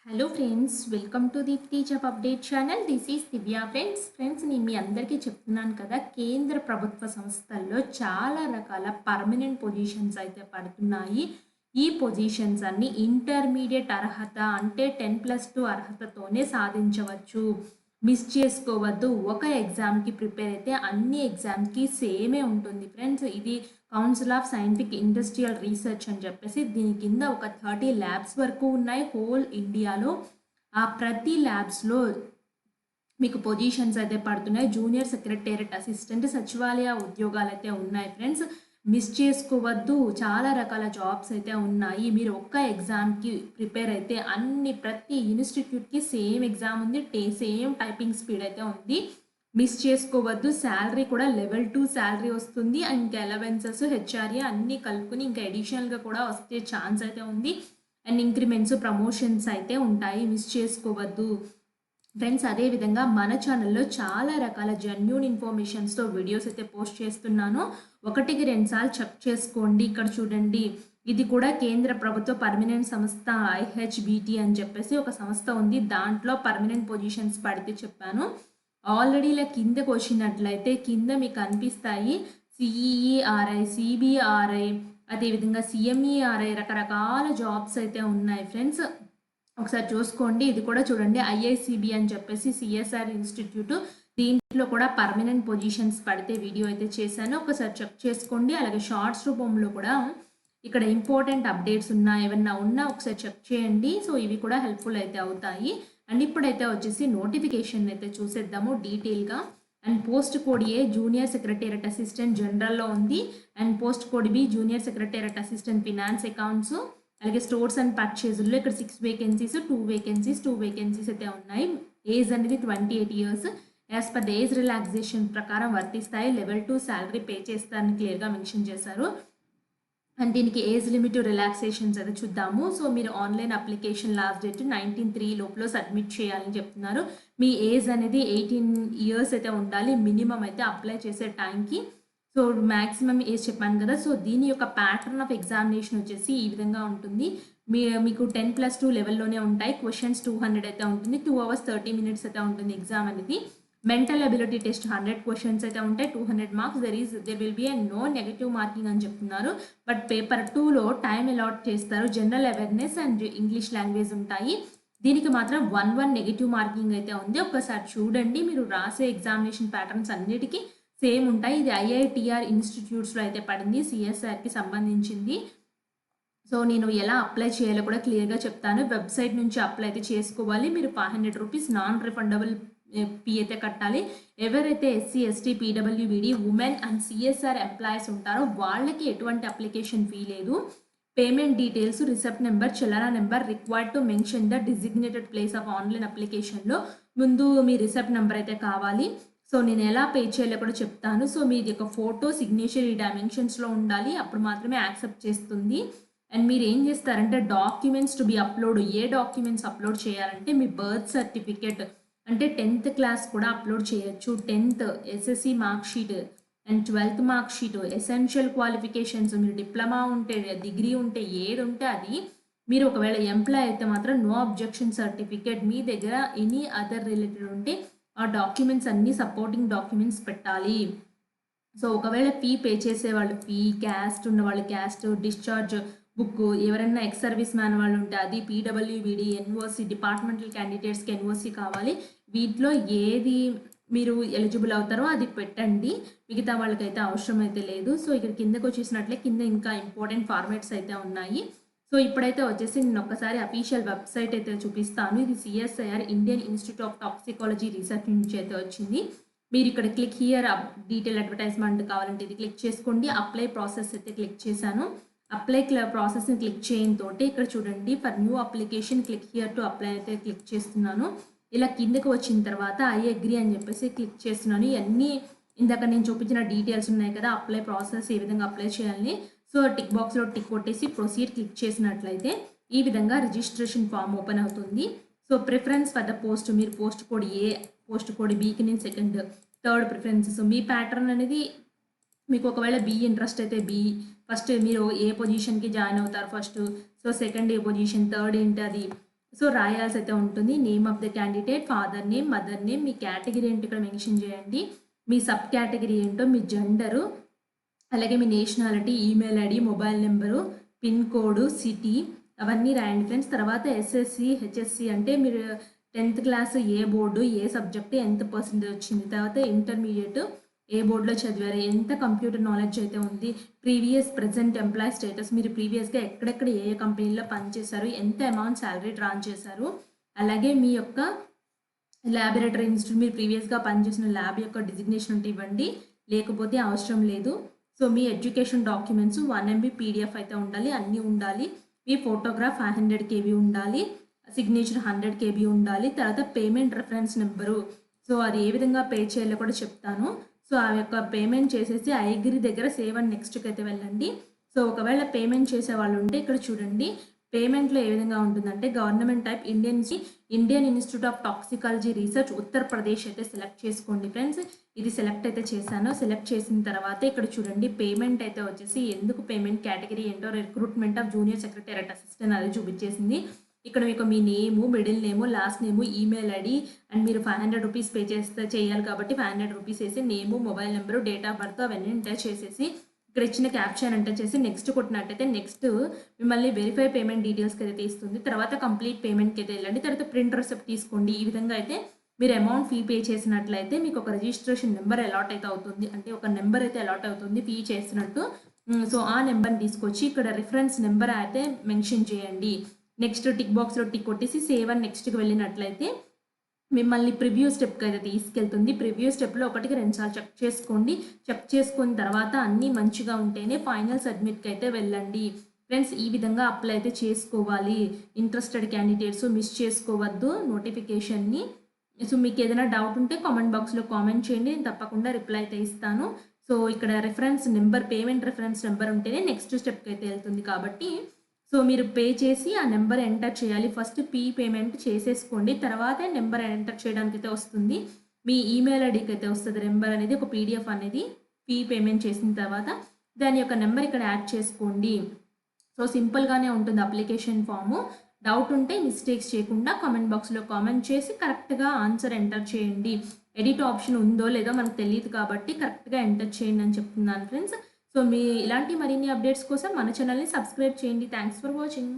Hello friends, welcome to the teacher update channel. This is Divya. Friends నేను మీ అందరికీ చెప్తున్నాను కదా, కేంద్ర ప్రభుత్వ సంస్థల్లో చాలా రకాల పర్మనెంట్ పొజిషన్స్ అయితే పడుతున్నాయి. ఈ పొజిషన్స్ అన్ని ఇంటర్మీడియట్ అర్హత అంటే 10+2 అర్హతతోనే సాధించవచ్చు. మిస్ చేసుకోవద్దు. ఒక ఎగ్జామ్కి ప్రిపేర్ అయితే అన్ని ఎగ్జామ్కి సేమే ఉంటుంది ఫ్రెండ్స్. ఇది council of scientific industrial research అని చెప్పేసి దీని కింద ఒక 30 ల్యాబ్స్ వరకు ఉన్నాయి హోల్ ఇండియాలో. ఆ ప్రతి ల్యాబ్స్లో మీకు పొజిషన్స్ అయితే పడుతున్నాయి. జూనియర్ సెక్రటేరియట్ అసిస్టెంట్ సచివాలయ ఉద్యోగాలు అయితే ఉన్నాయి ఫ్రెండ్స్. మిస్ చేసుకోవద్దు. చాలా రకాల జాబ్స్ అయితే ఉన్నాయి. మీరు ఒక్క ఎగ్జామ్కి ప్రిపేర్ అయితే ప్రతి ఇన్స్టిట్యూట్కి సేమ్ ఎగ్జామ్ ఉంది, సేమ్ టైపింగ్ స్పీడ్ అయితే ఉంది. మిస్ చేసుకోవద్దు. శాలరీ కూడా లెవెల్ 2 శాలరీ వస్తుంది. ఇంకా అలవెన్సెస్, హెచ్ఆర్ఏ అన్నీ కలుపుకొని ఇంకా ఎడిషనల్గా కూడా వస్తే ఛాన్స్ అయితే ఉంది. అండ్ ఇంక్రిమెంట్స్, ప్రమోషన్స్ అయితే ఉంటాయి. మిస్ చేసుకోవద్దు ఫ్రెండ్స్. అదేవిధంగా మన ఛానల్లో చాలా రకాల జెన్యూన్ ఇన్ఫర్మేషన్స్తో వీడియోస్ అయితే పోస్ట్ చేస్తున్నాను. 1-2 సార్లు చెక్ చేసుకోండి. ఇక్కడ చూడండి, ఇది కూడా కేంద్ర ప్రభుత్వ పర్మనెంట్ సంస్థ ఐహెచ్బిటి అని చెప్పేసి ఒక సంస్థ ఉంది. దాంట్లో పర్మనెంట్ పొజిషన్స్ పడితే చెప్పాను. ఆల్రెడీ ఇలా కిందకు వచ్చినట్లయితే కింద మీకు కనిపిస్తాయి సిఈఆర్ఐ, సిబిఆర్ఐ, అదేవిధంగా సిఎంఈఆర్ఐ, రకరకాల జాబ్స్ అయితే ఉన్నాయి ఫ్రెండ్స్. ఒకసారి చూసుకోండి. ఇది కూడా చూడండి, ఐఐసిబి అని చెప్పేసి సిఎస్ఆర్ ఇన్స్టిట్యూట్. దీంట్లో కూడా పర్మనెంట్ పొజిషన్స్ పడితే వీడియో అయితే చేశాను. ఒకసారి చెక్ చేసుకోండి. అలాగే షార్ట్స్ రూపంలో కూడా ఇక్కడ ఇంపార్టెంట్ అప్డేట్స్ ఏమన్నా ఉన్నా ఒకసారి చెక్ చేయండి. సో ఇవి కూడా హెల్ప్ఫుల్ అయితే అవుతాయి. అండ్ ఇప్పుడైతే వచ్చేసి నోటిఫికేషన్ అయితే చూసేద్దాము డీటెయిల్గా. And post code A junior secretariat assistant జనరల్లో ఉంది. And post code B junior secretariat assistant finance accounts. అలాగే స్టోర్స్ అండ్ పర్చేజ్లో ఇక్కడ 6 వేకెన్సీస్, 2 వేకెన్సీస్ అయితే ఉన్నాయి. ఏజ్ అనేది 28 years. As per the age relaxation ప్రకారం వర్తిస్తాయి. లెవెల్ 2 శాలరీ పే చేస్తారని క్లియర్గా మెన్షన్ చేశారు. అండ్ దీనికి ఏజ్ లిమిట్, రిలాక్సేషన్స్ అయితే చూద్దాము. సో మీరు ఆన్లైన్ అప్లికేషన్ లాస్ట్ డేట్ 19/3 లోపల సబ్మిట్ చేయాలని చెప్తున్నారు. మీ ఏజ్ అనేది 18 years అయితే ఉండాలి మినిమం అయితే అప్లై చేసే టైంకి. సో మ్యాక్సిమం ఏజ్ చెప్పాను కదా. సో దీని యొక్క ప్యాటర్న్ ఆఫ్ ఎగ్జామినేషన్ వచ్చేసి ఈ విధంగా ఉంటుంది. మీకు 10+2 లెవెల్లోనే ఉంటాయి. క్వశ్చన్స్ 200 అయితే ఉంటుంది. 2 hours 30 minutes అయితే ఉంటుంది ఎగ్జామ్ అనేది. మెంటల్ అబిలిటీ టెస్ట్ 100 క్వశ్చన్స్ అయితే ఉంటాయి, 200 marks. There will be no negative marking అని చెప్తున్నారు. బట్ పేపర్ 2లో టైం అలాట్ చేస్తారు. General awareness and English language ఉంటాయి. దీనికి మాత్రం 1 నెగటివ్ మార్కింగ్ అయితే ఉంది. ఒకసారి చూడండి. మీరు రాసే ఎగ్జామినేషన్ ప్యాటర్న్స్ అన్నిటికీ సేమ్ ఉంటాయి. ఇది ఐఐటిఆర్ ఇన్స్టిట్యూట్స్లో అయితే పడింది, సిఎస్ఆర్కి సంబంధించింది. సో నేను ఎలా అప్లై చేయాలో కూడా క్లియర్గా చెప్తాను. వెబ్సైట్ నుంచి అప్లై అయితే చేసుకోవాలి. మీరు 500 rupees నాన్ రిఫండబుల్ ఫీ అయితే కట్టాలి. ఎవరైతే SC, ST, PWBD, women and CSR employees ఉంటారో వాళ్ళకి ఎటువంటి అప్లికేషన్ ఫీ లేదు. పేమెంట్ డీటెయిల్స్, రిసిప్ట్ నెంబర్, చలానా number required to mention the designated place of online అప్లికేషన్లో ముందు మీ రిసిప్ట్ నెంబర్ అయితే కావాలి. సో నేను ఎలా పే చేయాలో కూడా చెప్తాను. సో మీది ఒక ఫోటో, సిగ్నేచర్ ఈ డైమెన్షన్స్లో ఉండాలి. అప్పుడు మాత్రమే యాక్సెప్ట్ చేస్తుంది. అండ్ మీరు ఏం చేస్తారంటే documents to be upload. A documents upload చేయాలంటే మీ బర్త్ సర్టిఫికేట్ అంటే 10th క్లాస్ కూడా అప్లోడ్ చేయొచ్చు. 10th SSC mark sheet and 12th mark sheet, essential qualifications, మీరు డిప్లొమా ఉంటే, డిగ్రీ ఉంటే, ఏది ఉంటే అది. మీరు ఒకవేళ ఎంప్లాయ్ అయితే మాత్రం నో అబ్జెక్షన్ సర్టిఫికేట్. మీ దగ్గర ఎనీ అదర్ రిలేటెడ్ ఉంటే ఆ డాక్యుమెంట్స్ అన్నీ సపోర్టింగ్ డాక్యుమెంట్స్ పెట్టాలి. సో ఒకవేళ ఫీ పే చేసేవాళ్ళు ఫీ, క్యాస్ట్ ఉన్న వాళ్ళు క్యాస్ట్, డిశ్చార్జ్ బుక్, ఎవరైనా ఎక్స్ సర్వీస్ మ్యాన్ వాళ్ళు ఉంటే అది, పీడబ్ల్యూబీడీ, ఎన్ఓసి, డిపార్ట్మెంటల్ క్యాండిడేట్స్కి ఎన్ఓసి కావాలి. వీటిలో ఏది మీరు ఎలిజిబుల్ అవుతారో అది పెట్టండి. మిగతా వాళ్ళకైతే అవసరం అయితే లేదు. సో ఇక్కడ కిందకు వచ్చేసినట్లే కింద ఇంకా ఇంపార్టెంట్ ఫార్మాట్స్ అయితే ఉన్నాయి. సో ఇప్పుడైతే వచ్చేసి నేను ఒక్కసారి అఫీషియల్ వెబ్సైట్ అయితే చూపిస్తాను. ఇది CSIR Indian institute of toxicology research నుంచి అయితే వచ్చింది. మీరు ఇక్కడ క్లిక్ హియర్ డీటెయిల్ అడ్వర్టైజ్మెంట్ కావాలంటే ఇది క్లిక్ చేసుకోండి. అప్లై ప్రాసెస్ అయితే క్లిక్ చేశాను. అప్లై ప్రాసెస్ని క్లిక్ చేయడంతో ఇక్కడ చూడండి, for new application click here to apply అయితే క్లిక్ చేస్తున్నాను. ఇలా కిందకు వచ్చిన తర్వాత ఐ అగ్రీ అని చెప్పేసి క్లిక్ చేస్తున్నాను. ఇవన్నీ ఇందాక నేను చూపించిన డీటెయిల్స్ ఉన్నాయి కదా, అప్లై ప్రాసెస్ ఏ విధంగా అప్లై చేయాలని. సో టిక్ బాక్స్లో టిక్ కొట్టేసి ప్రొసీడ్ క్లిక్ చేసినట్లయితే ఈ విధంగా రిజిస్ట్రేషన్ ఫామ్ ఓపెన్ అవుతుంది. So preference for the post, మీరు పోస్ట్ కోడ్ ఏ, పోస్ట్ కోడ్ బికి నేను సెకండ్, థర్డ్ ప్రిఫరెన్సెస్. మీ ప్యాటర్న్ అనేది మీకు ఒకవేళ బి ఇంట్రెస్ట్ అయితే బి, ఫస్ట్ మీరు ఏ పొజిషన్కి జాయిన్ అవుతారు ఫస్ట్, సో సెకండ్ ఏ పొజిషన్, థర్డ్ ఏంటి అది, సో రాయాల్సి అయితే ఉంటుంది. Name of the candidate, father name, mother name, me category ఏంటో ఇక్కడ మెన్షన్ చేయండి. మీ సబ్ కేటగిరీ ఏంటో, మీ జెండరు, అలాగే మీ nationality, email ID, mobile number, pin code, city అవన్నీ రాయండి ఫ్రెండ్స్. తర్వాత ఎస్ఎస్సి, హెచ్ఎస్సి అంటే మీరు 10th క్లాస్ ఏ బోర్డు, ఏ సబ్జెక్టు, ఎంత పర్సెంటేజ్ వచ్చింది. తర్వాత ఇంటర్మీడియట్ ఏ బోర్డులో చదివారు, ఎంత కంప్యూటర్ నాలెడ్జ్ అయితే ఉంది, ప్రీవియస్ ప్రెజెంట్ ఎంప్లాయీ స్టేటస్, మీరు ప్రీవియస్గా ఎక్కడెక్కడ ఏ ఏ కంపెనీలో పనిచేశారు, ఎంత అమౌంట్ శాలరీ డ్రాన్ చేశారు, అలాగే మీ యొక్క ల్యాబొరేటరీ ఇన్స్టిట్యూట్ మీరు ప్రీవియస్గా పనిచేసిన ల్యాబ్ యొక్క డిజిగ్నేషన్ ఉంటే ఇవ్వండి, లేకపోతే అవసరం లేదు. సో మీ ఎడ్యుకేషన్ డాక్యుమెంట్స్ 1 MB PDF అయితే ఉండాలి, అన్నీ ఉండాలి. మీ ఫోటోగ్రాఫ్ 500 KB ఉండాలి, సిగ్నేచర్ 100 KB ఉండాలి. తర్వాత పేమెంట్ రెఫరెన్స్ నెంబరు, సో అది ఏ విధంగా పే చేయాలో కూడా చెప్తాను. సో ఆ యొక్క పేమెంట్ చేసేసి ఐగిరి దగ్గర సేవ్ అండ్ నెక్స్ట్కి అయితే వెళ్ళండి. సో ఒకవేళ పేమెంట్ చేసే వాళ్ళు ఉంటే ఇక్కడ చూడండి, పేమెంట్లో ఏ విధంగా ఉంటుందంటే government type Indian institute of toxicology research Uttar Pradesh అయితే సెలెక్ట్ చేసుకోండి ఫ్రెండ్స్. ఇది సెలెక్ట్ అయితే చేశాను. సెలెక్ట్ చేసిన తర్వాత ఇక్కడ చూడండి పేమెంట్ అయితే వచ్చేసి ఎందుకు పేమెంట్ కేటగిరీ ఏంటో recruitment of junior secretary assistant అది చూపించేసింది. ఇక్కడ మీకు మీ name, middle name, last name, email ID and మీరు 500 రూపీస్ పే చేయాలి కాబట్టి 500 రూపీస్ వేసి name, mobile number, date of birth అవన్నీ ఎంటర్ చేసేసి ఇక్కడ ఇచ్చిన క్యాప్షన్ ఎంటర్ చేసి నెక్స్ట్ కొట్టినట్టయితే నెక్స్ట్ మిమ్మల్ని వెరిఫై పేమెంట్ డీటెయిల్స్కి అయితే ఇస్తుంది. తర్వాత కంప్లీట్ పేమెంట్కి అయితే వెళ్ళండి. తర్వాత ప్రింట్ రిసిప్ట్ తీసుకోండి. ఈ విధంగా అయితే మీరు అమౌంట్ ఫీ పే చేసినట్లయితే మీకు ఒక రిజిస్ట్రేషన్ నెంబర్ అలాట్ అయితే అవుతుంది, అంటే ఒక నెంబర్ అయితే అలాట్ అవుతుంది ఫీ చేసినట్టు. సో ఆ నెంబర్ని తీసుకొచ్చి ఇక్కడ రిఫరెన్స్ నెంబర్ అయితే మెన్షన్ చేయండి. నెక్స్ట్ టిక్ బాక్స్లో టిక్ కొట్టేసి సేవ్ అండ్ నెక్స్ట్కి వెళ్ళినట్లయితే మిమ్మల్ని ప్రివ్యూ స్టెప్కి అయితే తీసుకెళ్తుంది. ప్రివ్యూ స్టెప్లో 1కి 2 సార్లు చెక్ చేసుకోండి. చెక్ చేసుకున్న తర్వాత అన్నీ మంచిగా ఉంటేనే ఫైనల్ సబ్మిట్కి అయితే వెళ్ళండి ఫ్రెండ్స్. ఈ విధంగా అప్లై అయితే చేసుకోవాలి. ఇంట్రెస్టెడ్ క్యాండిడేట్స్ మిస్ చేసుకోవద్దు నోటిఫికేషన్ని. సో మీకు ఏదైనా డౌట్ ఉంటే కామెంట్ బాక్స్లో కామెంట్ చేయండి, నేను తప్పకుండా రిప్లై అయితే ఇస్తాను. సో ఇక్కడ reference number, payment reference number ఉంటేనే నెక్స్ట్ స్టెప్కి అయితే వెళ్తుంది కాబట్టి సో మీరు పే చేసి ఆ నెంబర్ ఎంటర్ చేయాలి. ఫస్ట్ పేమెంట్ చేసేసుకోండి, తర్వాత నెంబర్ ఎంటర్ చేయడానికి అయితే వస్తుంది. మీ ఈమెయిల్ ఐడికి అయితే వస్తుంది నెంబర్ అనేది, ఒక PDF అనేది పేమెంట్ చేసిన తర్వాత దాని యొక్క నెంబర్ ఇక్కడ యాడ్ చేసుకోండి. సో సింపుల్గానే ఉంటుంది అప్లికేషన్ ఫాము. డౌట్ ఉంటే మిస్టేక్స్ చేయకుండా కామెంట్ బాక్స్లో కామెంట్ చేసి కరెక్ట్గా ఆన్సర్ ఎంటర్ చేయండి. ఎడిట్ ఆప్షన్ ఉందో లేదో మనకు తెలియదు కాబట్టి కరెక్ట్గా ఎంటర్ చేయండి అని చెప్తున్నాను ఫ్రెండ్స్. సో మీ ఇలాంటి మరిన్ని అప్డేట్స్ కోసం మన ఛానల్ని సబ్స్క్రైబ్ చేయండి. Thanks for watching.